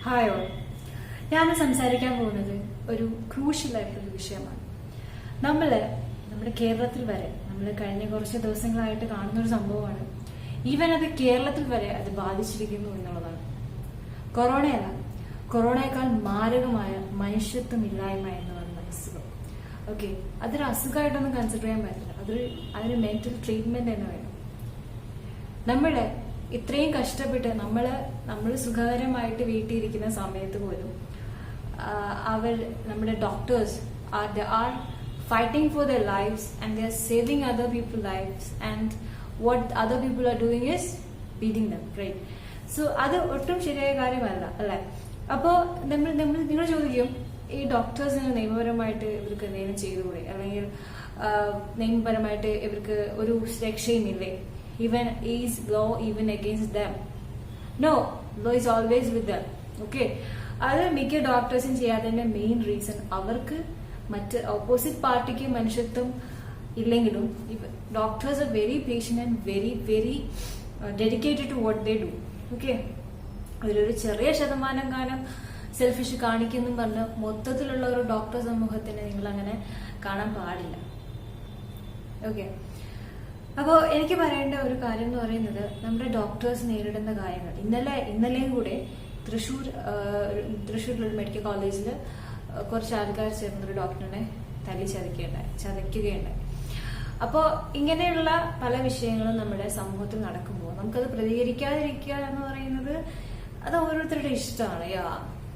Hi all. ഞാൻ സംസാരിക്കാൻ പോകുന്നത് ഒരു ക്രൂഷ്യലായിട്ടുള്ള വിഷയമാണ്. നമ്മുടെ കേരളത്തിൽ വരെ നമ്മൾ കഴിഞ്ഞ കുറച്ച് ദിവസങ്ങളായിട്ട് കാണുന്ന ഒരു സംഭവമാണ്. ഈവൻ അത് കേരളത്തിൽ വരെ അത് ബാധിച്ചിരിക്കുന്നു എന്നുള്ളതാണ്. കൊറോണയല്ല, കൊറോണയേക്കാൾ മാരകമായ മനുഷ്യത്വമില്ലായ്മ എന്ന് പറയുന്ന അസുഖം. ഓക്കെ, അതൊരു അസുഖമായിട്ടൊന്നും കൺസിഡർ ചെയ്യാൻ പറ്റില്ല. അതിന് മെന്റൽ ട്രീറ്റ്മെന്റ് തന്നെ വേണം. നമ്മള് ഇത്രയും കഷ്ടപ്പെട്ട് നമ്മൾ സുഖകരമായിട്ട് വീട്ടിലിരിക്കുന്ന സമയത്ത് പോലും നമ്മുടെ doctors R fighting for their lives and they are saving other people's lives, and what other people are doing is beating them, right? So അത് ഒട്ടും ശരിയായ കാര്യമല്ല, അല്ലെ? അപ്പോ നിങ്ങൾ ചോദിക്കും, ഈ ഡോക്ടേഴ്സിന് നിയമപരമായിട്ട് ഇവർക്ക് എന്തെങ്കിലും ചെയ്തുകൂടെ, അല്ലെങ്കിൽ നിയമപരമായിട്ട് ഇവർക്ക് ഒരു രക്ഷയുമില്ലേ? Even is law even against them? No, law is always with them. Okay, അത് മിക്ക ഡോക്ടേഴ്സും ചെയ്യാത്തതിന്റെ മെയിൻ റീസൺ അവർക്ക് മറ്റ് ഓപ്പോസിറ്റ് പാർട്ടിക്ക് മനുഷ്യത്വം ഇല്ലെങ്കിലും doctors are very patient and very very dedicated to what they do. Okay, അതിലൊരു ചെറിയ ശതമാനം കാലം സെൽഫിഷ് കാണിക്കുന്നു പറഞ്ഞ് മൊത്തത്തിലുള്ള ഒരു ഡോക്ടർ സമൂഹത്തിന് നിങ്ങൾ അങ്ങനെ കാണാൻ പാടില്ല. ഓക്കെ, അപ്പോൾ എനിക്ക് പറയേണ്ട ഒരു കാര്യം എന്ന് പറയുന്നത്, നമ്മുടെ ഡോക്ടേഴ്സ് നേരിടുന്ന കാര്യങ്ങൾ. ഇന്നലെയും കൂടെ തൃശ്ശൂരിലൊരു മെഡിക്കൽ കോളേജിൽ കുറച്ച് ആൾക്കാർ ചേർന്നൊരു ഡോക്ടറിനെ ചതയ്ക്കുകയുണ്ടായി. അപ്പോൾ ഇങ്ങനെയുള്ള പല വിഷയങ്ങളും നമ്മുടെ സമൂഹത്തിൽ നടക്കുമ്പോൾ നമുക്കത് പ്രതികരിക്കാതിരിക്കുക എന്ന് പറയുന്നത് അത് ഓരോരുത്തരുടെ ഇഷ്ടമാണ്.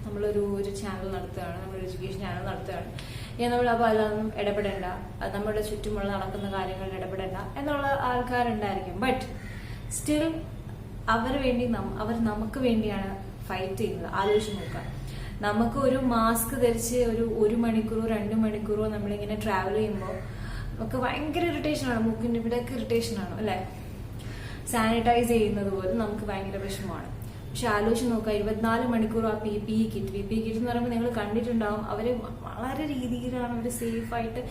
നമ്മളൊരു ചാനൽ നടത്തുകയാണ്, നമ്മളൊരു എഡ്യൂക്കേഷൻ ചാനൽ നടത്തുകയാണ്, നമ്മൾ അപ്പോൾ അതിലൊന്നും ഇടപെടേണ്ട, നമ്മുടെ ചുറ്റുമുള്ള നടക്കുന്ന കാര്യങ്ങളിൽ ഇടപെടേണ്ട എന്നുള്ള ആൾക്കാരുണ്ടായിരിക്കും. ബട്ട് സ്റ്റിൽ അവർ നമുക്ക് വേണ്ടിയാണ് ഫൈറ്റ് ചെയ്യുന്നത്. ആലോചിച്ച് നോക്കാം, നമുക്ക് ഒരു മാസ്ക് ധരിച്ച് ഒരു മണിക്കൂറോ 2 മണിക്കൂറോ നമ്മളിങ്ങനെ ട്രാവൽ ചെയ്യുമ്പോൾ നമുക്ക് ഭയങ്കര ഇറിറ്റേഷനാണ്, മൂക്കിന്റെ ഇവിടെയൊക്കെ ഇറിറ്റേഷനാണ്, അല്ലെ? സാനിറ്റൈസ് ചെയ്യുന്നത് പോലും നമുക്ക് ഭയങ്കര വിഷമമാണ്. പക്ഷെ ആലോചിച്ച് നോക്കുക, 24 മണിക്കൂർ ആ PPE കിറ്റ് എന്ന് പറയുമ്പോൾ നിങ്ങൾ കണ്ടിട്ടുണ്ടാവും, അവര് വളരെ രീതിയിലാണ് അവർ സേഫ് ആയിട്ട്,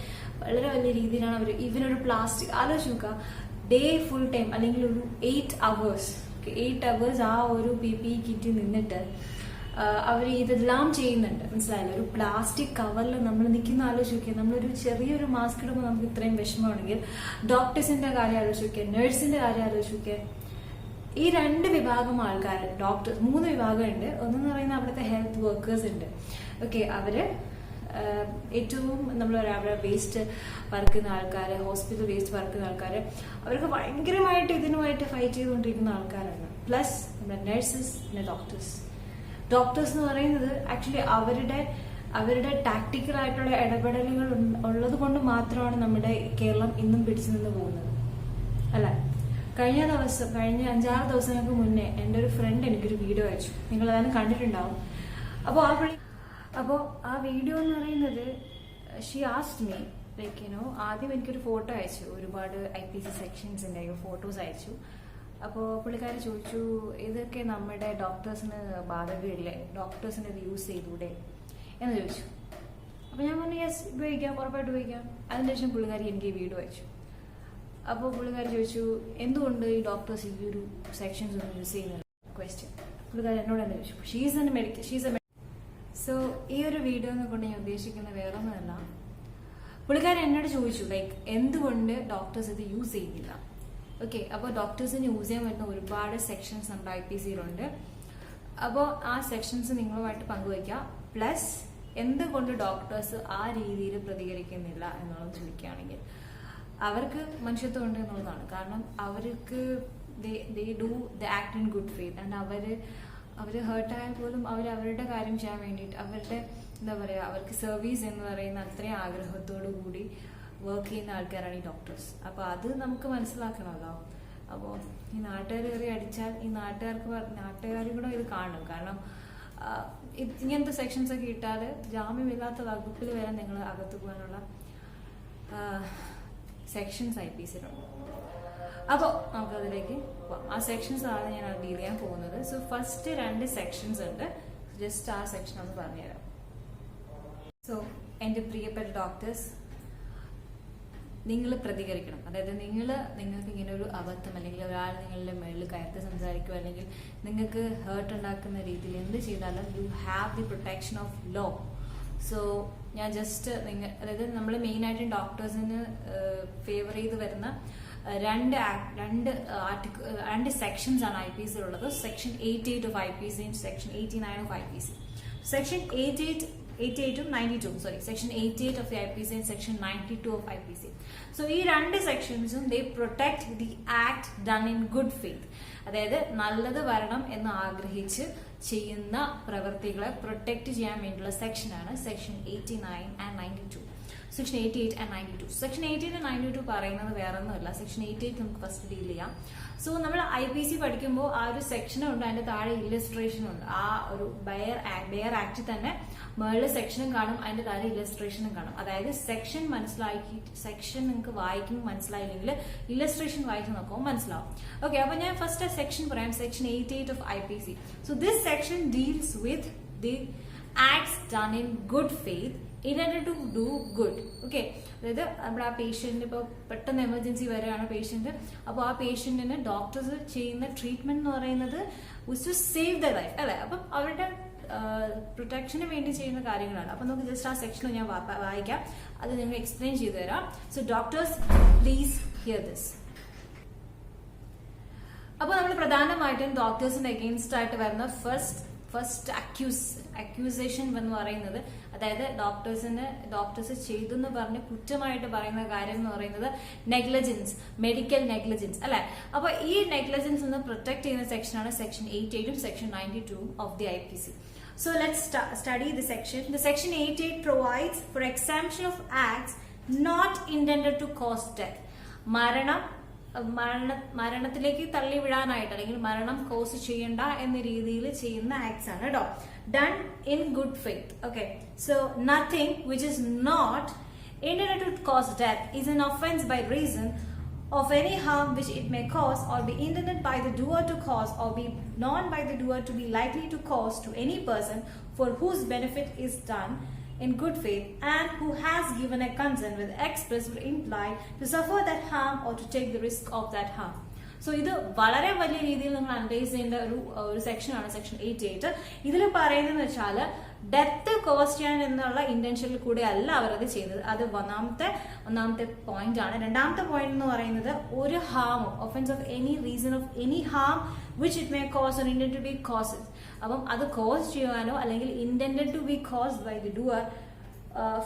വളരെ വലിയ രീതിയിലാണ് അവർ. ഇവനൊരു പ്ലാസ്റ്റിക് ആലോചിച്ച് നോക്കുക, ഡേ ഫുൾ ടൈം അല്ലെങ്കിൽ ഒരു 8 hours ആ ഒരു PPE കിറ്റിൽ നിന്നിട്ട് അവർ ഇതെല്ലാം ചെയ്യുന്നുണ്ട്. മനസ്സിലായില്ല? ഒരു പ്ലാസ്റ്റിക് കവറിൽ നമ്മൾ നിൽക്കുന്ന ആലോചിച്ച് നോക്കിയാൽ, നമ്മളൊരു ചെറിയൊരു മാസ്ക് ഇടുമ്പോൾ നമുക്ക് ഇത്രയും വിഷമമാണെങ്കിൽ ഡോക്ടേഴ്സിന്റെ കാര്യം ആലോചിച്ച് നോക്കിയാൽ, നഴ്സിന്റെ കാര്യം ആലോചിച്ച് നോക്കിയാൽ, ഈ 2 വിഭാഗം ആൾക്കാർ, ഡോക്ടേഴ്സ് 3 വിഭാഗമുണ്ട്. ഒന്നെന്ന് പറയുന്നത് അവിടുത്തെ ഹെൽത്ത് വർക്കേഴ്സ് ഉണ്ട്. ഓക്കെ, അവര് ഏറ്റവും അവരുടെ വേസ്റ്റ് പറക്കുന്ന ആൾക്കാർ, ഹോസ്പിറ്റൽ വേസ്റ്റ് പറക്കുന്ന ആൾക്കാർ, അവർക്ക് ഭയങ്കരമായിട്ട് ഇതിനുമായിട്ട് ഫൈറ്റ് ചെയ്തുകൊണ്ടിരിക്കുന്ന ആൾക്കാരാണ്. പ്ലസ് നമ്മുടെ നഴ്സസ്, പിന്നെ ഡോക്ടേഴ്സ് എന്ന് പറയുന്നത് ആക്ച്വലി അവരുടെ ടാക്ടിക്കൽ ആയിട്ടുള്ള ഇടപെടലുകൾ ഉള്ളത് കൊണ്ട് മാത്രമാണ് നമ്മുടെ കേരളം ഇന്നും പിടിച്ചു നിന്ന് പോകുന്നത്, അല്ല? കഴിഞ്ഞ 5-6 ദിവസങ്ങൾക്ക് മുന്നേ എൻ്റെ ഒരു ഫ്രണ്ട് എനിക്കൊരു വീഡിയോ അയച്ചു. നിങ്ങൾ അതാണ് കണ്ടിട്ടുണ്ടാവും. അപ്പോൾ ആ വീഡിയോ എന്ന് പറയുന്നത്, ഷീ ആസ്ക്ഡ് മീ ആദ്യം എനിക്കൊരു ഫോട്ടോ അയച്ചു, ഒരുപാട് IPC സെക്ഷൻസിന്റെ ഫോട്ടോസ് അയച്ചു. അപ്പോൾ പുള്ളിക്കാരി ചോദിച്ചു, ഇതൊക്കെ നമ്മുടെ ഡോക്ടേഴ്സിന് ബാധകമില്ലേ, ഡോക്ടേഴ്സിന് ഇത് യൂസ് ചെയ്തൂടെ എന്ന് ചോദിച്ചു. അപ്പോൾ ഞാൻ പറഞ്ഞു, യെസ്, ഉപയോഗിക്കാം, ഉറപ്പായിട്ട് ഉപയോഗിക്കാം. അതിനുശേഷം പുള്ളിക്കാരി എനിക്ക് ഈ വീഡിയോ അയച്ചു. അപ്പോൾ പുള്ളിക്കാരി ചോദിച്ചു, എന്തുകൊണ്ട് ഈ ഡോക്ടേഴ്സ് ഈ ഒരു സെക്ഷൻസ് ഒന്നും യൂസ് ചെയ്യുന്നില്ല? ക്വസ്റ്റ്യൻ പുള്ളിക്കാരി എന്നോട് തന്നെ ചോദിച്ചു. സോ ഈ ഒരു വീഡിയോ കൊണ്ട് ഞാൻ ഉദ്ദേശിക്കുന്ന വേറൊന്നുമല്ല, പുള്ളിക്കാരി എന്നോട് ചോദിച്ചു, എന്തുകൊണ്ട് ഡോക്ടേഴ്സ് ഇത് യൂസ് ചെയ്യുന്നില്ല? ഓക്കെ, അപ്പോൾ ഡോക്ടേഴ്സിന് യൂസ് ചെയ്യാൻ പറ്റുന്ന ഒരുപാട് സെക്ഷൻസ് നമ്മുടെ IPCയിലുണ്ട്. അപ്പോൾ ആ സെക്ഷൻസ് നിങ്ങളുമായിട്ട് പങ്കുവയ്ക്കാം. പ്ലസ് എന്തുകൊണ്ട് ഡോക്ടേഴ്സ് ആ രീതിയിൽ പ്രതികരിക്കുന്നില്ല എന്നുള്ളത് ചോദിക്കുകയാണെങ്കിൽ, അവർക്ക് മനുഷ്യത്വം ഉണ്ട് എന്നുള്ളതാണ്. കാരണം അവർക്ക് they act in good faith, and അവര് ഹേർട്ടായാൽ പോലും അവരുടെ കാര്യം ചെയ്യാൻ വേണ്ടിയിട്ട്, അവരുടെ അവർക്ക് സർവീസ് എന്ന് പറയുന്ന അത്രയും ആഗ്രഹത്തോടു കൂടി വർക്ക് ചെയ്യുന്ന ആൾക്കാരാണ് ഈ ഡോക്ടേഴ്സ്. അപ്പോൾ അത് നമുക്ക് മനസ്സിലാക്കണമല്ലോ. അപ്പോൾ ഈ നാട്ടുകാർ കയറി അടിച്ചാൽ ഈ നാട്ടുകാരും കൂടെ ഇത് കാണും. കാരണം ഇങ്ങനത്തെ സെക്ഷൻസ് ഒക്കെ ഇട്ടാൽ ജാമ്യമില്ലാത്ത വകുപ്പിൽ വരെ നിങ്ങൾ അകത്ത് പോകാനുള്ള സെക്ഷൻസ് IPCയിലുണ്ട്. അപ്പോൾ നമുക്കതിലേക്ക് പോവാം. ആ സെക്ഷൻസ് ആണ് ഞാൻ ഡീൽ ചെയ്യാൻ പോകുന്നത്. സോ ഫസ്റ്റ് 2 സെക്ഷൻസ് ഉണ്ട്. ജസ്റ്റ് ആ സെക്ഷൻ ഒന്ന് പറഞ്ഞുതരാം. സോ എൻ്റെ പ്രിയപ്പെട്ട ഡോക്ടേഴ്സ്, നിങ്ങൾ പ്രതികരിക്കണം. അതായത് നിങ്ങൾക്ക് ഇങ്ങനെ ഒരു അബദ്ധം അല്ലെങ്കിൽ ഒരാൾ നിങ്ങളുടെ മേളിൽ കയർത്ത് സംസാരിക്കുക അല്ലെങ്കിൽ നിങ്ങൾക്ക് ഹേർട്ട് ഉണ്ടാക്കുന്ന രീതിയിൽ എന്ത് ചെയ്താലും you have the protection of law. So ഞാൻ ജസ്റ്റ് അതായത് നമ്മൾ മെയിനായിട്ടും ഡോക്ടേഴ്സിന് ഫേവർ ചെയ്ത് വരുന്ന രണ്ട് സെക്ഷൻസ് ആണ് IPC ഉള്ളത്. Section 88 of IPC, section 89 of IPC. Section 88 section 88 of the IPC and section 92 of IPC. So ഈ രണ്ട് സെക്ഷൻസും they protect the act done in good faith. അതായത് നല്ലത് വരണം എന്ന് ആഗ്രഹിച്ച് ചെയ്യുന്ന പ്രവൃത്തികളെ പ്രൊട്ടക്ട് ചെയ്യാൻ വേണ്ടിയുള്ള സെക്ഷനാണ് section 89 and 92. Section 88 and 92. Section 88 and 92 പറയുന്നത് വേറെ ഒന്നുമല്ല. സെക്ഷൻ 88 നമുക്ക് ഫസ്റ്റ് ഡീൽ ചെയ്യാം. സോ നമ്മൾ IPC പഠിക്കുമ്പോൾ ആ ഒരു സെക്ഷനും ഉണ്ട്, അതിന്റെ താഴെ ഇല്ലസ്ട്രേഷനും ഉണ്ട്. ആ ഒരു ബെയർ ആക്ട് തന്നെ മേളിൽ സെക്ഷനും കാണും, അതിന്റെ താഴെ ഇല്ലസ്ട്രേഷനും കാണും. അതായത് സെക്ഷൻ നിങ്ങൾക്ക് വായിക്കുമ്പോൾ മനസ്സിലായില്ലെങ്കിൽ ഇല്ലസ്ട്രേഷൻ വായിച്ച് നോക്കുമ്പോൾ മനസ്സിലാവും. ഓക്കെ, അപ്പൊ ഞാൻ ഫസ്റ്റ് സെക്ഷൻ പറയാം. Section 88 of IPC. So this section deals with the acts done in good faith in order to do good. Okay, അതായത് നമ്മുടെ ആ പേഷ്യന്റ് ഇപ്പോൾ പെട്ടെന്ന് എമർജൻസി വരെയാണ് പേഷ്യന്റ്, അപ്പോൾ ആ പേഷ്യന്റിന് ഡോക്ടേഴ്സ് ചെയ്യുന്ന ട്രീറ്റ്മെന്റ് എന്ന് പറയുന്നത് ടു സേവ് ദ ലൈഫ് അല്ലെ. അപ്പം അവരുടെ പ്രൊട്ടക്ഷന് വേണ്ടി ചെയ്യുന്ന കാര്യങ്ങളാണ്. അപ്പൊ നമുക്ക് ജസ്റ്റ് ആ സെക്ഷനിൽ ഞാൻ വായിക്കാം, അത് നിങ്ങൾ എക്സ്പ്ലെയിൻ ചെയ്തു തരാം. So doctors please here this. അപ്പൊ നമ്മൾ പ്രധാനമായിട്ടും ഡോക്ടേഴ്സിന്റെ അഗെയിൻസ്റ്റ് ആയിട്ട് വരുന്ന ഫസ്റ്റ് അക്യൂസേഷൻ എന്ന് പറയുന്നത്, അതായത് ഡോക്ടേഴ്സ് ചെയ്തു എന്ന് പറഞ്ഞ് കുറ്റമായിട്ട് പറയുന്ന കാര്യം എന്ന് പറയുന്നത് നെഗ്ലിജൻസ്, മെഡിക്കൽ നെഗ്ലിജൻസ് അല്ലെ. അപ്പൊ ഈ നെഗ്ലിജൻസ് ഒന്ന് പ്രൊട്ടക്ട് ചെയ്യുന്ന സെക്ഷനാണ് section 88 section 92 of the IPC. So let's study the section. The section 88 provides for exemption of acts not intended to cause death. മരണത്തിലേക്ക് തള്ളി വിടാനായിട്ട് അല്ലെങ്കിൽ മരണം കോസ് ചെയ്യണ്ട എന്ന രീതിയിൽ ചെയ്യുന്ന ആക്ട്സ് ആണ് കേട്ടോ. Done in good faith. Okay, so nothing which is not intended to cause death is an offense by reason of any harm which it may cause or be intended by the doer to cause or be known by the doer to be likely to cause to any person for whose benefit is done in good faith and who has given a consent with express or implied to suffer that harm or to take the risk of that harm. So ഇത് വളരെ വലിയ രീതിയിൽ നിങ്ങൾ analyse ചെയ്യേണ്ട ഒരു സെക്ഷനാണ് section 88. ഇതിൽ പറയുന്നതെന്ന് വെച്ചാൽ ഡെത്ത് കോസ് ചെയ്യാൻ എന്നുള്ള ഇന്റൻഷനിൽ കൂടെ അല്ല അവരത് ചെയ്തത്. അത് ഒന്നാമത്തെ പോയിന്റ് ആണ്. രണ്ടാമത്തെ പോയിന്റ് എന്ന് പറയുന്നത് ഒരു ഹാമും offence of any reason of any harm which it may cause or intend to be causes. അപ്പം അത് കോസ് ചെയ്യാനോ അല്ലെങ്കിൽ intend to be caused by the doer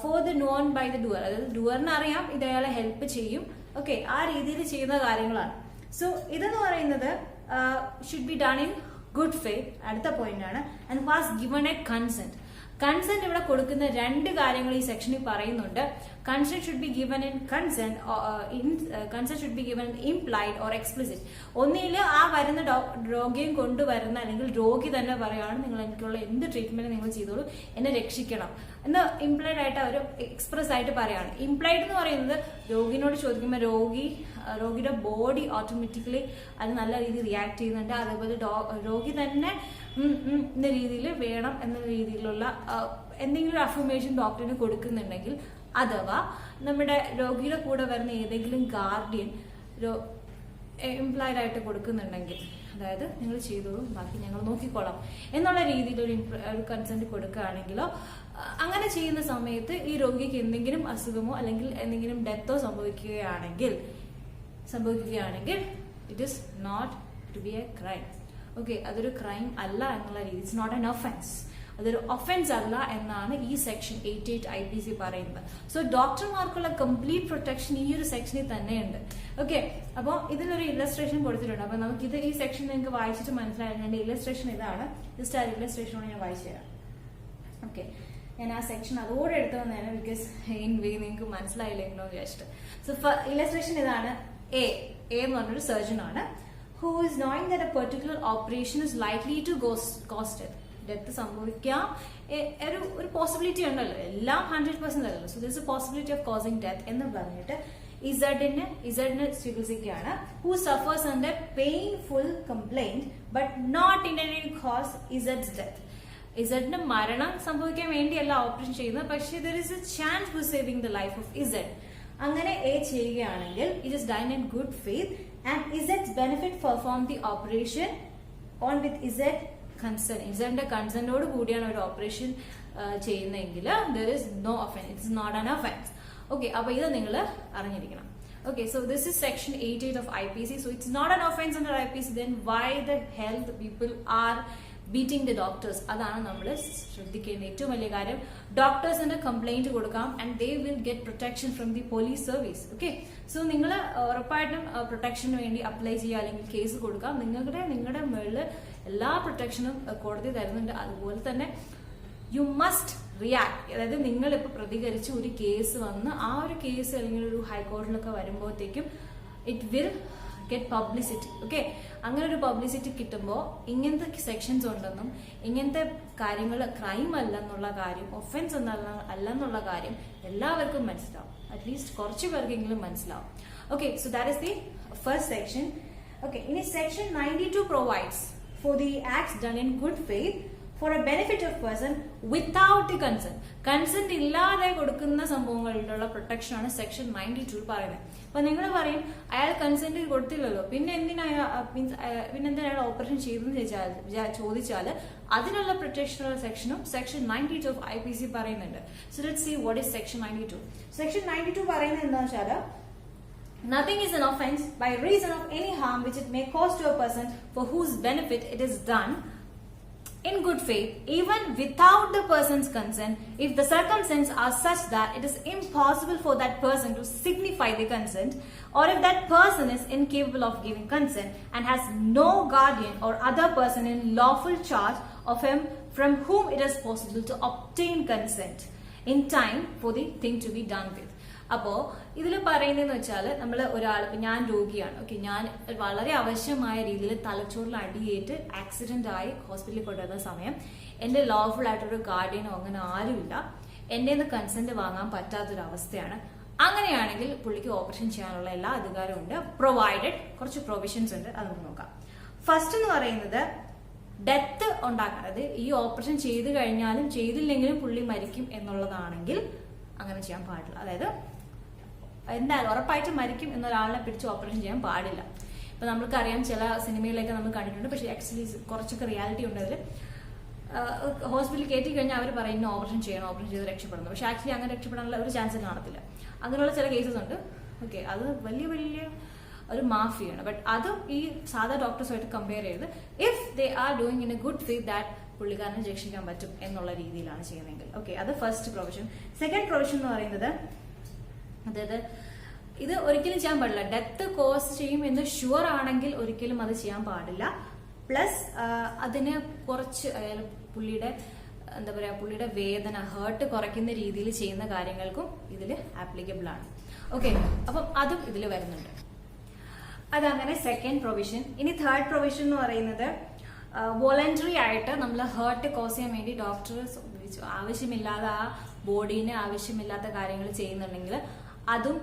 for the known by the doer, അതായത് ഡുവറിന് അറിയാം ഇത് അയാളെ ഹെൽപ്പ് ചെയ്യും. ഓക്കെ, ആ രീതിയിൽ ചെയ്യുന്ന കാര്യങ്ങളാണ്. സോ ഇതെന്ന് പറയുന്നത് should be done in good faith. അടുത്ത പോയിന്റ് ആണ്. And was given A consent. Consent ഇവിടെ കൊടുക്കുന്ന രണ്ട് കാര്യങ്ങൾ ഈ സെക്ഷനിൽ പറയുന്നുണ്ട്. Consent should be given in consent should be given implied or explicit. ഒന്നിൽ ആ വരുന്ന രോഗിയും കൊണ്ടുവരുന്ന അല്ലെങ്കിൽ രോഗി തന്നെ പറയുകയാണ് നിങ്ങൾ എനിക്കുള്ള എന്ത് ട്രീറ്റ്മെന്റ് നിങ്ങൾ ചെയ്തോളൂ, എന്നെ രക്ഷിക്കണം എന്ന് ഇംപ്ലൈഡ് ആയിട്ട് അവർ എക്സ്പ്രസ് ആയിട്ട് പറയാണ്. ഇംപ്ലൈഡ് എന്ന് പറയുന്നത് രോഗിനോട് ചോദിക്കുമ്പോൾ രോഗിയുടെ ബോഡി ഓട്ടോമാറ്റിക്കലി അത് നല്ല രീതിയിൽ റിയാക്ട് ചെയ്യുന്നുണ്ട്. അതേപോലെ രോഗി തന്നെ എന്ന രീതിയിൽ വേണം എന്ന രീതിയിലുള്ള എന്തെങ്കിലും ഒരു അഫർമേഷൻ ഡോക്ടറിന് കൊടുക്കുന്നുണ്ടെങ്കിൽ, അഥവാ നമ്മുടെ രോഗിയുടെ കൂടെ വരുന്ന ഏതെങ്കിലും ഗാർഡിയൻ എംപ്ലോയിഡ് ആയിട്ട് കൊടുക്കുന്നുണ്ടെങ്കിൽ, അതായത് നിങ്ങൾ ചെയ്തോളൂ ബാക്കി ഞങ്ങൾ നോക്കിക്കോളാം എന്നുള്ള രീതിയിൽ ഒരു കൺസെന്റ് കൊടുക്കുകയാണെങ്കിലോ, അങ്ങനെ ചെയ്യുന്ന സമയത്ത് ഈ രോഗിക്ക് എന്തെങ്കിലും അസുഖമോ അല്ലെങ്കിൽ എന്തെങ്കിലും ഡെത്തോ സംഭവിക്കുകയാണെങ്കിൽ it is not to be a crime. Okay, അതൊരു ക്രൈം അല്ല എന്നുള്ള രീതി, ഇറ്റ്സ് നോട്ട് ആൻ ഒഫൻസ്, അതൊരു ഒഫൻസ് അല്ല എന്നാണ് ഈ സെക്ഷൻ 88 IPC പറയുന്നത്. സോ ഡോക്ടർമാർക്കുള്ള കംപ്ലീറ്റ് പ്രൊട്ടക്ഷൻ ഈ ഒരു സെക്ഷനിൽ തന്നെയുണ്ട്. ഓക്കെ, അപ്പോൾ ഇതിലൊരു ഇല്ലസ്ട്രേഷൻ കൊടുത്തിട്ടുണ്ട്. അപ്പൊ നമുക്കിത് ഈ സെക്ഷൻ നിങ്ങൾക്ക് വായിച്ചിട്ട് മനസ്സിലായിരുന്നു. എന്റെ ഇല്ലസ്ട്രേഷൻ ഇതാണ്. ജസ്റ്റ് ആ ഇല്ലസ്ട്രേഷനോട് ഞാൻ വായിച്ചു തരാം. ഓക്കെ, ഞാൻ ആ സെക്ഷൻ അതോടെ എടുത്തു വന്നതാണ്, ബിക്കോസ് ഇൻ വേ നിങ്ങൾക്ക് മനസ്സിലായില്ലെങ്കിലോ വിചാരിച്ചിട്ട്. സോ ഇല്ലസ്ട്രേഷൻ ഇതാണ്. എ എന്ന് പറഞ്ഞൊരു സർജൻ ആണ്, who is knowing that a particular operation is likely to cause death. Death സംഭവിക്കാം, ഒരു പോസിബിലിറ്റി ഉണ്ടല്ലോ, എല്ലാം 100% അല്ലല്ലോ. So this a possibility of causing death എന്ന് പറഞ്ഞിട്ട് ഇസഡിനെ ചികിത്സിക്കുകയാണ്. Who suffers under painful complaint but not intended to cause ഇസഡ്സ് ഡെത്ത്. ഇസഡിന് മരണം സംഭവിക്കാൻ വേണ്ടിയല്ല ഓപ്പറേഷൻ ചെയ്യുന്നത്, പക്ഷേ there is a chance for saving the life of Z. അങ്ങനെ എ ചെയ്യുകയാണെങ്കിൽ it is done in good faith and Z's benefit perform the operation on with ഇസെറ്റ് consent. ഇസെറ്റിന്റെ കൺസെന്റോട് കൂടിയാണ് ഒരു ഓപ്പറേഷൻ ചെയ്യുന്നതെങ്കിൽ there is no offence, it's not an offence. Okay, അപ്പൊ ഇത് നിങ്ങൾ അറിഞ്ഞിരിക്കണം. Okay, so this is section 88 of IPC. So it's not an offense under IPC. Then why the hell the people are beating the doctors? അതാണ് നമ്മൾ ശ്രദ്ധിക്കേണ്ട ഏറ്റവും വലിയ കാര്യം. ഡോക്ടേഴ്സിന് കംപ്ലൈന്റ് കൊടുക്കാം and they will get protection from the police service. Okay, so നിങ്ങൾ ഉറപ്പായിട്ടും പ്രൊട്ടക്ഷന് വേണ്ടി അപ്ലൈ ചെയ്യുക അല്ലെങ്കിൽ കേസ് കൊടുക്കാം. നിങ്ങളുടെ മുകളിൽ എല്ലാ പ്രൊട്ടക്ഷനും കോടതി തരുന്നുണ്ട്. അതുപോലെ തന്നെ യു മസ്റ്റ് റിയാക്ട്. അതായത് നിങ്ങൾ ഇപ്പൊ പ്രതികരിച്ച് ഒരു കേസ് വന്ന് ആ ഒരു കേസ് അല്ലെങ്കിൽ ഒരു ഹൈക്കോടതിയിലൊക്കെ വരുമ്പോഴത്തേക്കും it will get publicity. Okay, അങ്ങനെ ഒരു പബ്ലിസിറ്റി കിട്ടുമ്പോൾ ഇങ്ങനത്തെ സെക്ഷൻസ് ഉണ്ടെന്നും ഇങ്ങനത്തെ കാര്യങ്ങൾ ക്രൈം അല്ലെന്നുള്ള കാര്യം, ഒഫൻസ് അല്ലെന്നുള്ള കാര്യം എല്ലാവർക്കും മനസ്സിലാവും. അറ്റ്ലീസ്റ്റ് കുറച്ച് പേർക്കെങ്കിലും മനസ്സിലാവും. Okay, so that is the first section. Okay, ഇനി section 92 provides for the acts done in good faith for a benefit of person without the consent. Consent ഇല്ലാതെ കൊടുക്കുന്ന സംഭവങ്ങളിലുള്ള പ്രൊട്ടക്ഷൻ ആണ് സെക്ഷൻ 92 പറയുന്നത്. അപ്പൊ നിങ്ങൾ പറയും അയാൾ കൺസെന്റ് കൊടുത്തില്ലല്ലോ, പിന്നെ എന്തിനാ അയാൾ ഓപ്പറേഷൻ ചെയ്തെന്ന് ചോദിച്ചാൽ അതിനുള്ള പ്രൊട്ടക്ഷനുള്ള സെക്ഷനും സെക്ഷൻ 92 ഓഫ് IPC പറയുന്നുണ്ട്. So let's see what is section 92. Section 92 പറയുന്നത് എന്താണെന്ന് വെച്ചാൽ nothing is an offense by reason of any harm which it may cause to a person for whose benefit it is done in good faith, even without the person's consent, if the circumstances are such that it is impossible for that person to signify the consent, or if that person is incapable of giving consent and has no guardian or other person in lawful charge of him from whom it is possible to obtain consent in time for the thing to be done with. അപ്പോ ഇതിൽ പറയുന്നതെന്ന് വെച്ചാൽ നമ്മൾ ഒരാൾ, ഞാൻ രോഗിയാണ്, okay, ഞാൻ വളരെ ആവശ്യമായ രീതിയിൽ തലച്ചോറിൽ അടിയേറ്റ് ആക്സിഡന്റ് ആയി ഹോസ്പിറ്റലിൽ കൊണ്ടുവരുന്ന സമയം എന്റെ ലോഫുൾ ആയിട്ടൊരു ഗാർഡിയനോ അങ്ങനെ ആരുമില്ല, എന്റെ കൺസെന്റ് വാങ്ങാൻ പറ്റാത്തൊരവസ്ഥയാണ്. അങ്ങനെയാണെങ്കിൽ പുള്ളിക്ക് ഓപ്പറേഷൻ ചെയ്യാനുള്ള എല്ലാ അധികാരവും ഉണ്ട്, പ്രൊവൈഡഡ് കുറച്ച് പ്രൊവിഷൻസ് ഉണ്ട്. അത് നമുക്ക് നോക്കാം. ഫസ്റ്റ് എന്ന് പറയുന്നത് ഡെത്ത് ഉണ്ടാക്കുന്നത്, ഈ ഓപ്പറേഷൻ ചെയ്ത് കഴിഞ്ഞാലും ചെയ്തില്ലെങ്കിലും പുള്ളി മരിക്കും എന്നുള്ളതാണെങ്കിൽ അങ്ങനെ ചെയ്യാൻ പാടില്ല. അതായത് എന്തായാലും ഉറപ്പായിട്ട് മരിക്കും എന്നൊരാളിനെ പിടിച്ച് ഓപ്പറേഷൻ ചെയ്യാൻ പാടില്ല. ഇപ്പൊ നമുക്കറിയാം ചില സിനിമയിലൊക്കെ നമ്മൾ കണ്ടിട്ടുണ്ട്, പക്ഷെ ആക്ച്വലി കുറച്ചൊക്കെ റിയാലിറ്റി ഉണ്ട്. അതിൽ ഹോസ്പിറ്റലിൽ കയറ്റി കഴിഞ്ഞാൽ അവർ പറയുന്ന ഓപ്പറേഷൻ ചെയ്യണം, ഓപ്പറേഷൻ ചെയ്ത് രക്ഷപ്പെടുന്നു. പക്ഷെ ആക്ച്വലി അങ്ങനെ രക്ഷപ്പെടാനുള്ള ഒരു ചാൻസ് കാണത്തില്ല. അങ്ങനെയുള്ള ചില കേസസ് ഉണ്ട്. ഓക്കെ, അത് വലിയ വലിയ ഒരു മാഫിയാണ്. ബട്ട് അതും ഈ സാധാ ഡോക്ടേഴ്സുമായിട്ട് കമ്പയർ ചെയ്ത് if they are doing in A good faith that പുള്ളിക്കാരനെ രക്ഷിക്കാൻ പറ്റും എന്നുള്ള രീതിയിലാണ് ചെയ്യുന്നതെങ്കിൽ. ഓക്കെ, അത് ഫസ്റ്റ് പ്രൊവിഷൻ. സെക്കൻഡ് പ്രൊവിഷൻ എന്ന് പറയുന്നത്, അതായത് ഇത് ഒരിക്കലും ചെയ്യാൻ പാടില്ല. ഡെത്ത് കോസ് ചെയ്യും എന്ന് ഷുവർ ആണെങ്കിൽ ഒരിക്കലും അത് ചെയ്യാൻ പാടില്ല. പ്ലസ് അതിന് കുറച്ച് പുള്ളിയുടെ എന്താ പറയാ, പുള്ളിയുടെ വേദന ഹേർട്ട് കുറയ്ക്കുന്ന രീതിയിൽ ചെയ്യുന്ന കാര്യങ്ങൾക്കും ഇതിൽ ആപ്ലിക്കബിൾ ആണ്. ഓക്കെ, അപ്പം അതും ഇതിൽ വരുന്നുണ്ട്. അതങ്ങനെ സെക്കൻഡ് പ്രൊവിഷൻ. ഇനി തേർഡ് പ്രൊവിഷൻ എന്ന് പറയുന്നത് വോളണ്ടറി ആയിട്ട് നമ്മൾ ഹേർട്ട് കോസ് ചെയ്യാൻ വേണ്ടി ഡോക്ടർ ആവശ്യമില്ലാതെ ആ ബോഡീനെ ആവശ്യമില്ലാത്ത കാര്യങ്ങൾ ചെയ്യുന്നുണ്ടെങ്കിൽ അതും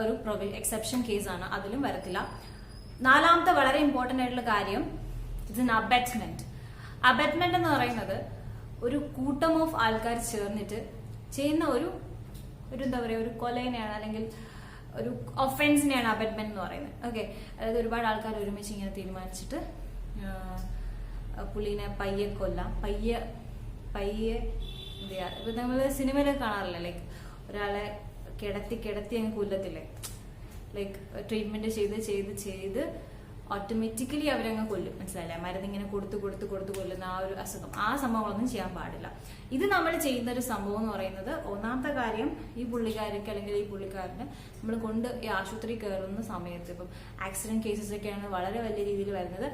ഒരു എക്സെപ്ഷൻ കേസാണ്, അതിലും വരത്തില്ല. നാലാമത്തെ വളരെ ഇമ്പോർട്ടന്റ് ആയിട്ടുള്ള കാര്യം ഇറ്റ്സ് എൻ അബറ്റ്മെന്റ്. അബറ്റ്മെന്റ് എന്ന് പറയുന്നത് ഒരു കൂട്ടം ഓഫ് ആൾക്കാർ ചേർന്നിട്ട് ചെയ്യുന്ന ഒരു എന്താ പറയുക, ഒരു കൊലയിനെയാണ് അല്ലെങ്കിൽ ഒരു ഒഫൻസിനെയാണ് അബറ്റ്മെന്റ് എന്ന് പറയുന്നത്. ഓക്കെ, അതായത് ഒരുപാട് ആൾക്കാർ ഒരുമിച്ച് ഇങ്ങനെ തീരുമാനിച്ചിട്ട് പുള്ളിനെ പയ്യെ കൊല്ലാം, പയ്യെ എന്ത് ചെയ്യാ, ഇപ്പൊ നമ്മള് സിനിമയിലൊക്കെ കാണാറില്ല, ലൈക്ക് ഒരാളെ കിടത്തി അങ്ങ് കൊല്ലത്തില്ലേ, ലൈക്ക് ട്രീറ്റ്മെന്റ് ചെയ്ത് ഓട്ടോമാറ്റിക്കലി അവരങ്ങ് കൊല്ലും. മനസ്സിലായില്ലേ? മരുന്നിങ്ങനെ കൊടുത്ത് കൊല്ലുന്ന ആ ഒരു അസുഖം, ആ സംഭവങ്ങളൊന്നും ചെയ്യാൻ പാടില്ല. ഇത് നമ്മൾ ചെയ്യുന്ന ഒരു സംഭവം എന്ന് പറയുന്നത്, ഒന്നാമത്തെ കാര്യം, ഈ പുള്ളിക്കാർക്ക് അല്ലെങ്കിൽ ഈ പുള്ളിക്കാരന് നമ്മൾ കൊണ്ട് ഈ ആശുപത്രി കയറുന്ന സമയത്ത്, ഇപ്പം ആക്സിഡന്റ് കേസസ് ഒക്കെയാണ് വളരെ വലിയ രീതിയിൽ വരുന്നത്,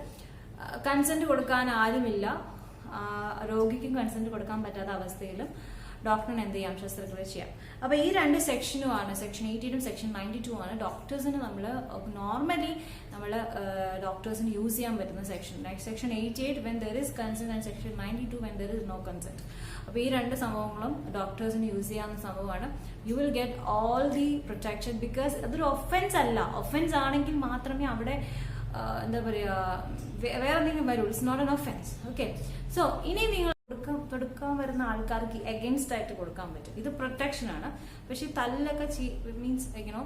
കൺസെന്റ് കൊടുക്കാൻ ആരുമില്ല, രോഗിക്കും കൺസെന്റ് കൊടുക്കാൻ പറ്റാത്ത അവസ്ഥയിലും ഡോക്ടറിന് എന്ത് ചെയ്യാം, ശസ്ത്രക്രിയ ചെയ്യാം. അപ്പൊ ഈ രണ്ട് സെക്ഷനുമാണ്, സെക്ഷൻ 18 സെക്ഷൻ 92 ആണ് ഡോക്ടേഴ്സിന് നമ്മൾ നോർമലി ഡോക്ടേഴ്സിന് യൂസ് ചെയ്യാൻ പറ്റുന്ന section. Section 88 when there is consent and section 92 when there is no consent. അപ്പൊ ഈ രണ്ട് സംഭവങ്ങളും ഡോക്ടേഴ്സിന് യൂസ് ചെയ്യാവുന്ന സംഭവമാണ്. You will get all the protection because അതൊരു ഒഫൻസ് അല്ല. ഒഫൻസ് ആണെങ്കിൽ മാത്രമേ അവിടെ എന്താ പറയാ വേറെ എന്തെങ്കിലും വരൂ. It's not an offence. Okay, so ഇനി നിങ്ങൾ കൊടുക്കാൻ വരുന്ന ആൾക്കാർക്ക് എഗെയിൻസ്റ്റ് ആയിട്ട് കൊടുക്കാൻ പറ്റും. ഇത് പ്രൊട്ടക്ഷൻ ആണ്. പക്ഷെ ഈ തല്ലൊക്കെ മീൻസ് എങ്ങനോ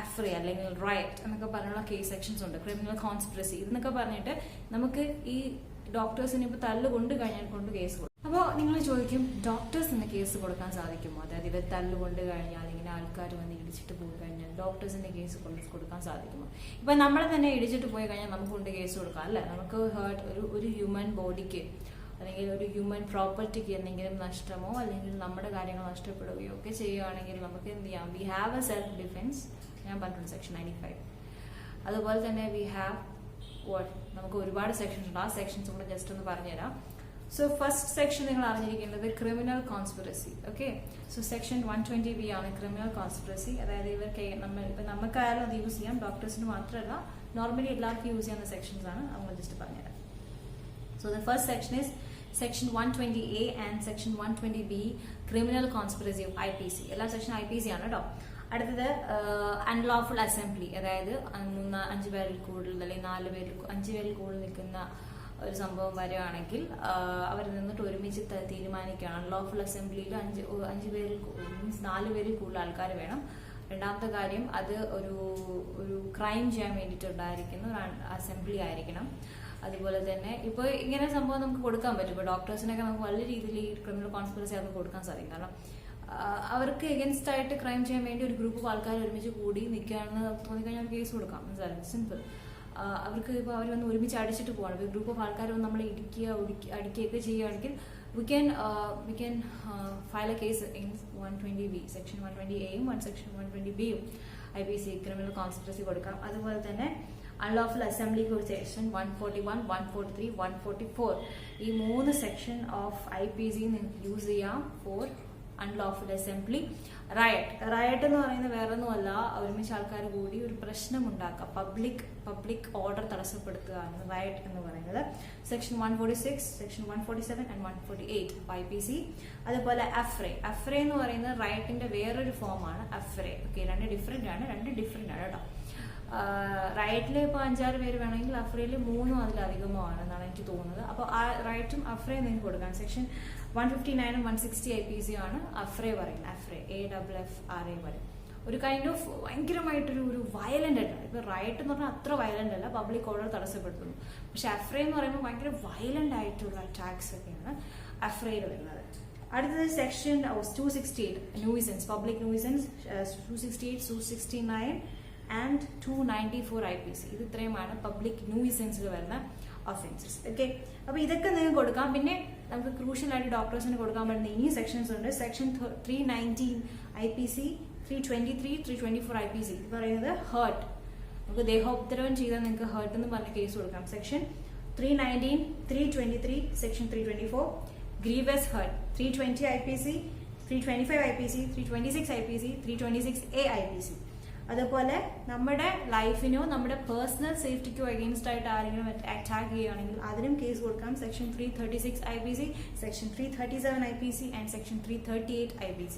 അഫ്രേ അല്ലെങ്കിൽ റൈറ്റ് എന്നൊക്കെ പറഞ്ഞുള്ള കേസ് സെക്ഷൻസ് ഉണ്ട്. ക്രിമിനൽ കോൺസ്പിറസി എന്നൊക്കെ പറഞ്ഞിട്ട് നമുക്ക് ഈ ഡോക്ടേഴ്സിന് ഇപ്പൊ തല്ല് കൊണ്ട് കഴിഞ്ഞാൽ കൊണ്ട് കേസ് കൊടുക്കും. അപ്പോൾ നിങ്ങൾ ചോദിക്കും, ഡോക്ടേഴ്സിന് കേസ് കൊടുക്കാൻ സാധിക്കുമോ? അതായത് ഇവർ തല്ല് കൊണ്ട് കഴിഞ്ഞാൽ ഇങ്ങനെ ആൾക്കാർ വന്ന് ഇടിച്ചിട്ട് പോയി കഴിഞ്ഞാൽ ഡോക്ടേഴ്സിന്റെ കേസ് കൊടുക്കാൻ സാധിക്കുമോ? ഇപ്പൊ നമ്മൾ തന്നെ ഇടിച്ചിട്ട് പോയി കഴിഞ്ഞാൽ നമുക്ക് കൊണ്ട് കേസ് കൊടുക്കാം അല്ലെ? നമുക്ക് ഒരു ഹ്യൂമൻ ബോഡിക്ക് അല്ലെങ്കിൽ ഒരു ഹ്യൂമൻ പ്രോപ്പർട്ടിക്ക് എന്തെങ്കിലും നഷ്ടമോ അല്ലെങ്കിൽ നമ്മുടെ കാര്യങ്ങൾ നഷ്ടപ്പെടുകയോ ഒക്കെ ചെയ്യുകയാണെങ്കിൽ നമുക്ക് എന്ത് ചെയ്യാം? We have A self defence. ഞാൻ പറഞ്ഞിട്ടുണ്ട് സെക്ഷൻ 95. അതുപോലെ തന്നെ വി ഹാവ് നമുക്ക് ഒരുപാട് സെക്ഷൻസ് ഉണ്ട്. ആ സെക്ഷൻസ് കൂടെ ജസ്റ്റ് ഒന്ന് പറഞ്ഞുതരാം. സോ ഫസ്റ്റ് സെക്ഷൻ നിങ്ങൾ അറിഞ്ഞിരിക്കേണ്ടത് criminal conspiracy. Okay, so section 120B ആണ് ക്രിമിനൽ കോൺസ്പിറസി. അതായത് ഇവർക്ക് നമുക്കായാലും അത് യൂസ് ചെയ്യാം, ഡോക്ടേഴ്സിന് മാത്രമല്ല നോർമലി എല്ലാവർക്കും യൂസ് ചെയ്യുന്ന സെക്ഷൻസ് ആണ്. നമ്മൾ ജസ്റ്റ് പറഞ്ഞുതരാം. So the first section is section 120A and section 120B criminal conspiracy of IPC. എല്ലാ സെക്ഷൻ IPC ആണ് കേട്ടോ. അടുത്തത് അൺലോഫുൾ അസംബ്ലി, അതായത് 5 പേരിൽ കൂടുതൽ അല്ലെങ്കിൽ 5 പേരിൽ കൂടുതൽ നിൽക്കുന്ന ഒരു സംഭവം വരികയാണെങ്കിൽ അവർ നിന്നിട്ട് ഒരുമിച്ച് തീരുമാനിക്കുകയാണ്. അൺലോഫുൾ അസംബ്ലിയിൽ 5 പേരിൽ മീൻസ് 4 പേരിൽ കൂടുതൽ ആൾക്കാർ വേണം. രണ്ടാമത്തെ കാര്യം, അത് ഒരു ക്രൈം ചെയ്യാൻ വേണ്ടിയിട്ടുണ്ടായിരിക്കുന്ന ഒരു അസംബ്ലി ആയിരിക്കണം. അതുപോലെ തന്നെ ഇപ്പോൾ ഇങ്ങനെ സംഭവം നമുക്ക് കൊടുക്കാൻ പറ്റും. ഇപ്പോൾ ഡോക്ടേഴ്സിനൊക്കെ നമുക്ക് വലിയ രീതിയിൽ ഈ ക്രിമിനൽ കോൺസ്പിറസി അത് കൊടുക്കാൻ സാധിക്കും. കാരണം അവർക്ക് എഗൻസ്റ്റ് ആയിട്ട് ക്രൈം ചെയ്യാൻ വേണ്ടി ഒരു ഗ്രൂപ്പ് ഓഫ് ആൾക്കാർ ഒരുമിച്ച് കൂടി നിൽക്കുകയാണെന്ന് തോന്നിക്കഴിഞ്ഞാൽ കേസ് കൊടുക്കാം. മനസ്സിലായി? സിമ്പിൾ. അവർക്ക് ഇപ്പോൾ അവർ വന്ന് ഒരുമിച്ച് അടിച്ചിട്ട് പോവാണ്. ഇപ്പോൾ ഗ്രൂപ്പ് ഓഫ് ആൾക്കാർ വന്ന് നമ്മളെ അടിക്കുകയൊക്കെ ചെയ്യുകയാണെങ്കിൽ we can file a case in 120B, section 120Aയും സെക്ഷൻ 120Bയും IPC ക്രിമിനൽ കോൺസ്പിറസി കൊടുക്കാം. അതുപോലെ തന്നെ അൺലോഫുൾ അസംബ്ലി സെക്ഷൻ 141, 143, 144 ഈ 3 സെക്ഷൻ ഓഫ് IPC നിങ്ങൾക്ക് യൂസ് ചെയ്യാം ഫോർ അൺലോഫുൾ അസംബ്ലി. റയറ്റ് എന്ന് പറയുന്നത് വേറൊന്നുമല്ല, ഒരുമിച്ച് ആൾക്കാർ കൂടി ഒരു പ്രശ്നം ഉണ്ടാക്കുക, പബ്ലിക് ഓർഡർ തടസ്സപ്പെടുത്തുകയാണ് റയറ്റ് എന്ന് പറയുന്നത്. Section 146, section 147 and 148 IPC. അതുപോലെ അഫ്രേ എന്ന് പറയുന്നത് റയറ്റിന്റെ വേറൊരു ഫോമാണ് അഫ്രേ. ഓക്കെ, രണ്ട് ഡിഫറെന്റ് ആണ് കേട്ടോ. റൈറ്റിൽ ഇപ്പോൾ 5-6 പേര് വേണമെങ്കിൽ അഫ്രയിൽ 3 അതിലധികമോ ആണ് എന്നാണ് എനിക്ക് തോന്നുന്നത്. അപ്പോൾ ആ റൈറ്റും അഫ്രയും നിങ്ങൾക്ക് കൊടുക്കാം. സെക്ഷൻ 159 160 IPC ആണ് അഫ്രേ പറയുന്നത്. അഫ്രേ AFFRA പറയും. ഒരു കൈൻഡ് ഓഫ് ഭയങ്കരമായിട്ടൊരു വയലന്റ് ആയിട്ടാണ്. ഇപ്പൊ റൈറ്റ് എന്ന് പറഞ്ഞാൽ അത്ര വയലന്റ് അല്ല, പബ്ലിക് ഓർഡർ തടസ്സപ്പെടുത്തുന്നു. പക്ഷെ അഫ്രേ എന്ന് പറയുമ്പോൾ ഭയങ്കര വയലന്റ് ആയിട്ടുള്ള അറ്റാക്സ് ഒക്കെയാണ് അഫ്രയിൽ വരുന്നത്. അടുത്തത് section 268 nuisance, public nuisance. 268, 269 and 294 IPC. ഇത് ഇത്രയുമാണ് പബ്ലിക് ന്യൂസൻസിൽ വരുന്ന ഒഫൻസസ്. ഓക്കെ, അപ്പൊ ഇതൊക്കെ നിങ്ങൾക്ക് കൊടുക്കാം. പിന്നെ നമുക്ക് ക്രൂഷ്യൽ ആയിട്ട് ഡോക്ടേഴ്സിന് കൊടുക്കാൻ പറ്റുന്ന ഇനി സെക്ഷൻസ് ഉണ്ട്. Section 319 IPC, 323, 324 IPC. ഇത് പറയുന്നത് ഹേർട്ട്, നമുക്ക് ദേഹോപദ്രവം ചെയ്താൽ നിങ്ങൾക്ക് ഹേർട്ട് എന്ന് പറഞ്ഞ കേസ് കൊടുക്കാം. Section 319, 323, section 324 grievous heart, 320 IPC, 325 IPC, 326 IPC, 326A IPC. അതുപോലെ നമ്മുടെ ലൈഫിനോ നമ്മുടെ പേഴ്സണൽ സേഫ്റ്റിക്കോ അഗെയിൻസ്റ്റ് ആയിട്ട് ആരെങ്കിലും അറ്റാക്ക് ചെയ്യുകയാണെങ്കിൽ അതിനും കേസ് കൊടുക്കാം. Section 336 IPC, section 337 IPC and section 338 IPC.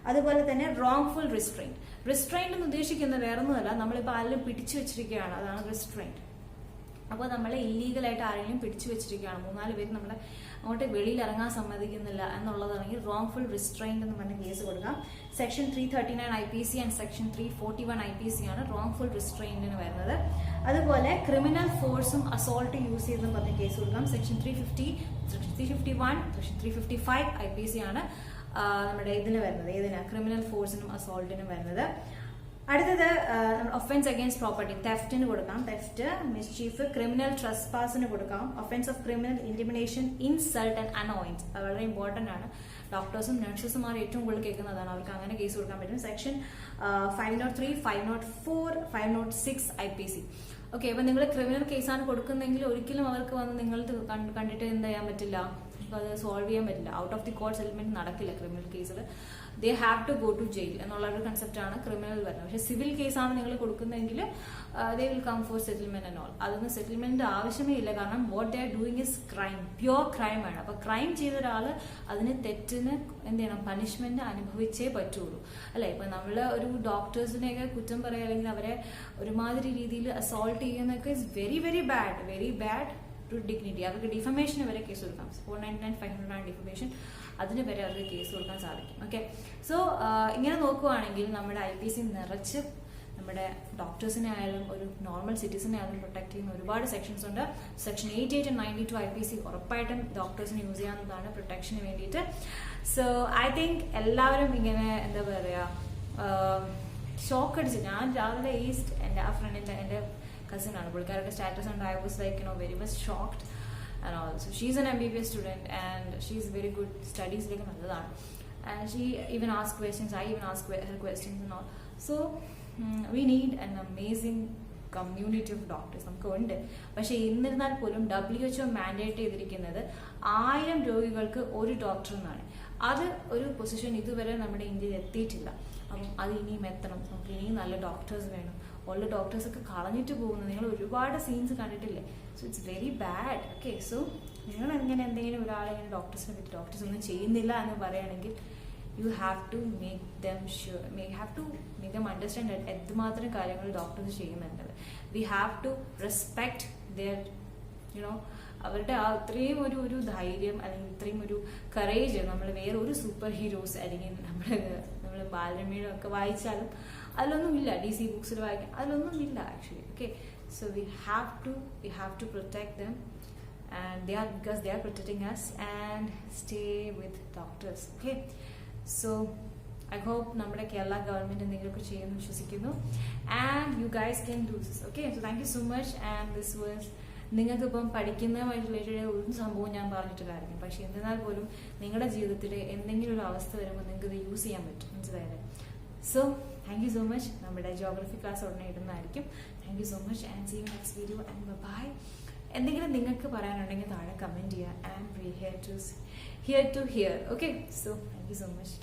അതുപോലെ തന്നെ റോങ്ഫുൾ റിസ്ട്രെയിന്റ് എന്ന് ഉദ്ദേശിക്കുന്നത് വേറൊന്നുമല്ല, നമ്മളിപ്പോൾ ആരെങ്കിലും പിടിച്ചു വെച്ചിരിക്കുകയാണ്, അതാണ് റിസ്ട്രെയിന്റ്. അപ്പോൾ നമ്മളെ ഇല്ലീഗലായിട്ട് ആരെങ്കിലും പിടിച്ചു വെച്ചിരിക്കുകയാണ്, 3-4 പേര് നമ്മളെ അങ്ങോട്ട് വെളിയിൽ ഇറങ്ങാൻ സമ്മതിക്കുന്നില്ല എന്നുള്ളതാണെങ്കിൽ റോങ്ഫുൾ റിസ്ട്രെയിന്റ് എന്ന് പറഞ്ഞ കേസ് കൊടുക്കാം. Section 339 IPC and section 341 IPC ആണ് റോങ്ഫുൾ റിസ്ട്രെയിന്റിന് വരുന്നത്. അതുപോലെ ക്രിമിനൽ ഫോഴ്സും അസോൾട്ട് യൂസ് ചെയ്തെന്ന് പറഞ്ഞ കേസ് കൊടുക്കാം. സെക്ഷൻ 350, 351, സെക്ഷൻ 355 IPC ആണ് നമ്മുടെ ഇതിന് വരുന്നത്, ക്രിമിനൽ ഫോഴ്സിനും അസോൾട്ടിനും വരുന്നത്. അടുത്തത് ഒഫൻസ് അഗെയിൻസ്റ്റ് പ്രോപ്പർട്ടി, തെഫ്റ്റിന് കൊടുക്കാം. തെഫ്റ്റ്, മിസ്ചീഫ്, ക്രിമിനൽ ട്രസ്പാസിന് കൊടുക്കാം. Offence of criminal intimidation, insult and annoyance, വളരെ ഇമ്പോർട്ടന്റ് ആണ്. ഡോക്ടേഴ്സും നഴ്സസുമാർ ഏറ്റവും കൂടുതൽ കേൾക്കുന്നതാണ്, അവർക്ക് അങ്ങനെ കേസ് കൊടുക്കാൻ പറ്റും. Section 503, 504, 506 IPC. ഓക്കെ, അപ്പൊ നിങ്ങൾ ക്രിമിനൽ കേസാണ് കൊടുക്കുന്നെങ്കിൽ ഒരിക്കലും അവർക്ക് വന്ന് നിങ്ങൾ കണ്ടിട്ട് എന്ത് ചെയ്യാൻ പറ്റില്ല, അത് സോൾവ് ചെയ്യാൻ പറ്റില്ല. Out of the court settlement നടക്കില്ല ക്രിമിനൽ കേസിൽ. They have to go to jail എന്നുള്ള ഒരു കൺസെപ്റ്റ് ആണ് ക്രിമിനൽ വരുന്നത്. പക്ഷെ സിവിൽ കേസാണ് നിങ്ങൾ കൊടുക്കുന്നതെങ്കിൽ they will come for settlement and all. അതൊന്നും സെറ്റിൽമെന്റ് ആവശ്യമേ ഇല്ല, കാരണം what they are doing is crime, pure crime ആണ്. അപ്പൊ ക്രൈം ചെയ്ത ഒരാൾ അതിന് തെറ്റിന് എന്ത് ചെയ്യണം, പനിഷ്മെന്റ് അനുഭവിച്ചേ പറ്റുള്ളൂ, അല്ലെ? ഇപ്പൊ നമ്മള് ഒരു ഡോക്ടേഴ്സിനെയൊക്കെ കുറ്റം പറയുക അല്ലെങ്കിൽ അവരെ ഒരുമാതിരി രീതിയിൽ അസോൾട്ട് ചെയ്യുന്നതൊക്കെ is very very bad, very bad. ഒരു ഡിഗ്നിറ്റി. അവർക്ക് ഡിഫമേഷന് വരെ കേസ് കൊടുക്കാം. 499, 500 ഡിഫമേഷൻ, അതിന് വരെ അവർക്ക് കേസ് കൊടുക്കാൻ സാധിക്കും. ഓക്കെ, സോ ഇങ്ങനെ നോക്കുവാണെങ്കിൽ നമ്മുടെ IPC നിറച്ച് നമ്മുടെ ഡോക്ടേഴ്സിനെ ആയാലും ഒരു നോർമൽ സിറ്റിസനെ ആയാലും പ്രൊട്ടക്ട് ചെയ്യുന്ന ഒരുപാട് സെക്ഷൻസ് ഉണ്ട്. സെക്ഷൻ 88 and 92 IPC ഉറപ്പായിട്ടും ഡോക്ടേഴ്സിന് യൂസ് ചെയ്യാവുന്നതാണ് പ്രൊട്ടക്ഷന് വേണ്ടിയിട്ട്. സോ ഐ തിങ്ക് എല്ലാവരും ഇങ്ങനെ എന്താ പറയുക, ഷോക്ക് അടിച്ച്. ഞാൻ രാവിലെ എൻ്റെ ആ ഫ്രണ്ടിൻ്റെ എൻ്റെ കസിനാണ്, പുള്ളിക്കാരുടെ സ്റ്റാറ്റസ് ഉണ്ട്. I was like very much shocked and also she's an MBBS student and she's very good studies like നല്ലതാണ്. And she even asked questions, I even asked her questions and all. So we need an amazing community of doctors നമുക്ക് ഉണ്ട്. പക്ഷെ എന്നിരുന്നാൽ പോലും WHO mandate ചെയ്തിരിക്കുന്നത് 1000 രോഗികൾക്ക് ഒരു doctor എന്നാണ്. അത് ഒരു പൊസിഷൻ ഇതുവരെ നമ്മുടെ ഇന്ത്യയിൽ എത്തിയിട്ടില്ല. അപ്പം അത് ഇനിയും എത്തണം. നമുക്ക് ഇനിയും നല്ല ഡോക്ടേഴ്സ് വേണം. ഉള്ള ഡോക്ടേഴ്സൊക്കെ കളഞ്ഞിട്ട് പോകുന്നത് നിങ്ങൾ ഒരുപാട് സീൻസ് കണ്ടിട്ടില്ലേ? So it's very bad. Okay, so നിങ്ങൾ ഇങ്ങനെ എന്തെങ്കിലും ഒരാളെ ഇങ്ങനെ ഡോക്ടേഴ്സിനെ പറ്റി ഡോക്ടേഴ്സ് ഒന്നും ചെയ്യുന്നില്ല എന്ന് പറയുകയാണെങ്കിൽ you have to make them sure, have to make them understand that എന്തുമാത്രം കാര്യങ്ങൾ ഡോക്ടേഴ്സ് ചെയ്യുന്നുണ്ട്. we have to respect their അവരുടെ ആ ഇത്രയും ഒരു ധൈര്യം അല്ലെങ്കിൽ ഇത്രയും ഒരു കറേജ് നമ്മൾ വേറെ ഒരു സൂപ്പർ ഹീറോസ് അല്ലെങ്കിൽ നമ്മൾ ബാലരമയുടെ ഒക്കെ വായിച്ചാലും അതിലൊന്നും ഇല്ല. DC ബുക്സിൽ വായിക്കാൻ അതിലൊന്നും ഇല്ല actually. Okay, so we have to protect them and because they are protecting us, and stay with doctors. Okay, so I hope നമ്മുടെ കേരള ഗവൺമെന്റ് എന്തെങ്കിലുമൊക്കെ ചെയ്യുമെന്ന് വിശ്വസിക്കുന്നു. And you guys can do this. Okay, so thank you so much. And this was നിങ്ങൾക്കിപ്പം പഠിക്കുന്നതുമായി related ഒരു സംഭവം ഞാൻ പറഞ്ഞിട്ടില്ലായിരിക്കും. പക്ഷെ എന്നാൽ പോലും നിങ്ങളുടെ ജീവിതത്തിൽ എന്തെങ്കിലും ഒരു അവസ്ഥ വരുമ്പോൾ നിങ്ങൾക്ക് ഇത് യൂസ് ചെയ്യാൻ പറ്റും, മനസ്സിലായത്? So thank you so much. നമ്മുടെ ജോഗ്രഫി ക്ലാസ് ഉടനെ ഇടുന്നതായിരിക്കും. Thank you so much and see you next video and bye. എന്തെങ്കിലും നിങ്ങൾക്ക് പറയാനുണ്ടെങ്കിൽ താഴെ കമന്റ് ചെയ്യുക. I am here to hear. Okay, so thank you so much.